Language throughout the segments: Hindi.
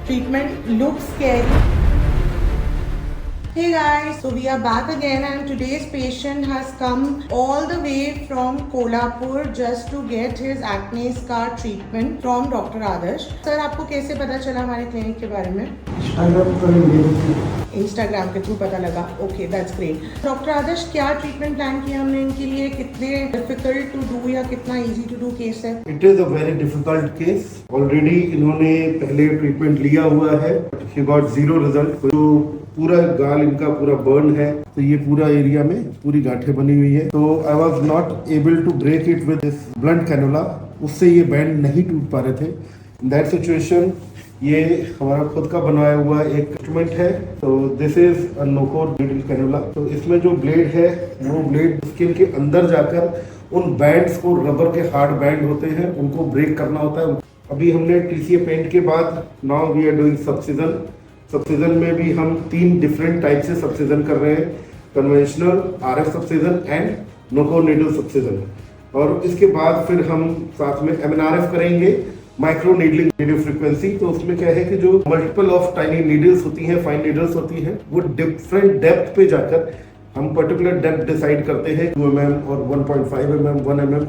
treatment looks scary. Hey guys, so we are back again and today's patient has come all the way from Kolhapur just to get his acne scar treatment from Dr. Adarsh. Sir, आपको कैसे पता चला हमारे क्लिनिक के बारे में? इंस्टाग्राम के थ्रू पता लगा. Okay, that's great. डॉक्टर आदर्श, क्या ट्रीटमेंट प्लान किया हमने इनके लिए? कितने डिफिकल्ट टू डू या कितना इजी टू डू केस है? It is a very difficult case. Already इन्होंने पहले ट्रीटमेंट लिया हुआ है, ही गॉट 0 रिजल्ट. जो पूरा गाल इनका पूरा बर्न है, तो ये पूरा एरिया में पूरी गांठें बनी हुई है. तो I was not able to break it with this blunt cannula. उससे ये बैंड नहीं टूट पा रहे थे. इन दैट सिचुएशन ये हमारा खुद का बनाया हुआ एक इंस्ट्रूमेंट है. तो this is a no core needle cannula. तो इसमें जो ब्लेड है वो ब्लेड स्किन के अंदर जाकर उन बैंड्स को, रबर के हार्ड बैंड होते हैं, उनको ब्रेक करना होता है. अभी हमने TCA पेंट के बाद नाउ वी आर डूइंग सबसिजन. सबसिजन में भी हम 3 डिफरेंट टाइप से सबसिजन कर रहे हैं. Conventional, RF subcision and no core needle subcision. और इसके बाद फिर हम साथ में MNRF करेंगे, माइक्रो नीडलिंग रेडियो फ्रीक्वेंसी. तो उसमें क्या है कि जो मल्टीपल ऑफ टाइनी नीडल्स होती हैं, फाइन नीडल्स होती हैं, वो डिफरेंट डेप्थ पे जाकर हम पर्टिकुलर डेप्थ डिसाइड करते हैं. 2 mm और 1.5 mm, 1 mm,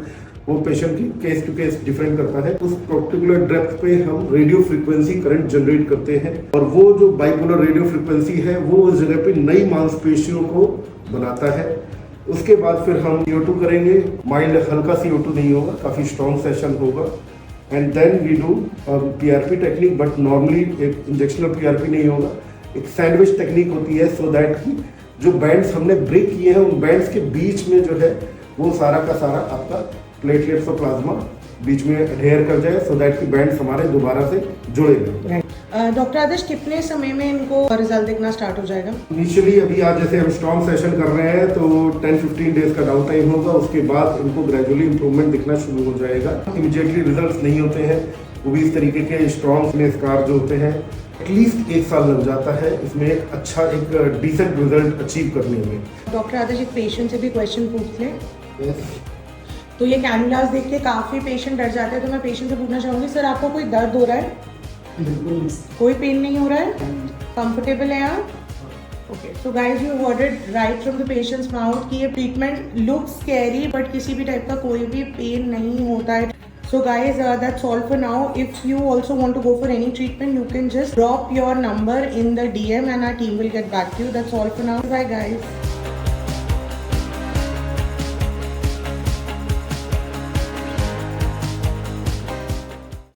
वो पेशेंट की केस टू केस डिफरेंट करता है. उस पर्टिकुलर डेप्थ पे हम रेडियो फ्रीक्वेंसी करंट जनरेट करते हैं. और वो जो बाइपोलर रेडियो फ्रीक्वेंसी है वो उस जगह पे नई मांसपेशियों को बनाता है. उसके बाद फिर हम CO2 करेंगे. माइल्ड, हल्का CO2 नहीं होगा, काफी स्ट्रॉन्ग सेशन होगा. And then we do PRP technique, but normally एक इंजेक्शनल PRP नहीं होगा, एक सैंडविच टेक्निक होती है. सो दैट कि जो बैंड्स हमने ब्रेक किए हैं उन बैंड्स के बीच में जो है वो सारा का सारा आपका प्लेटलेट्स और प्लाज्मा बीच में एडहेयर कर जाए, सो दैट कि बैंड्स हमारे दोबारा से जुड़ेंगे. डॉक्टर आदर्श, कितने समय में इनको रिजल्ट दिखना स्टार्ट हो जाएगा? इनिशियली अभी आज जैसे हम स्ट्रॉन्ग सेशन कर रहे हैं तो 10-15 डेज का डाउन टाइम होगा. उसके बाद इनको ग्रेजुअली इंप्रूवमेंट दिखना शुरू हो जाएगा. इमीडिएटली रिजल्ट्स नहीं होते हैं, वो भी इस तरीके के स्ट्रॉन्ग स्कार जो होते हैं एटलीस्ट 1 साल लग जाता है इसमें एक अच्छा, एक डिसेंट रिजल्ट अचीव करने में. डॉक्टर आदर्श, एक पेशेंट से भी क्वेश्चन पूछ लें. तो ये कैनुलास देख के काफी पेशेंट डर जाते हैं, तो मैं पेशेंट से पूछना चाहूंगी, सर आपको कोई दर्द हो रहा है? बिल्कुल, कोई पेन नहीं हो रहा है? कंफर्टेबल है आप? Okay, so guys, you heard right from the patients mouth कि ये ट्रीटमेंट लुक्स स्कैरी बट किसी भी टाइप का कोई भी पेन नहीं होता है. So guys, that's all for now. If you also want to go for any treatment, you can just drop your number in the DM and our team will get back to you. That's all for now. Bye guys.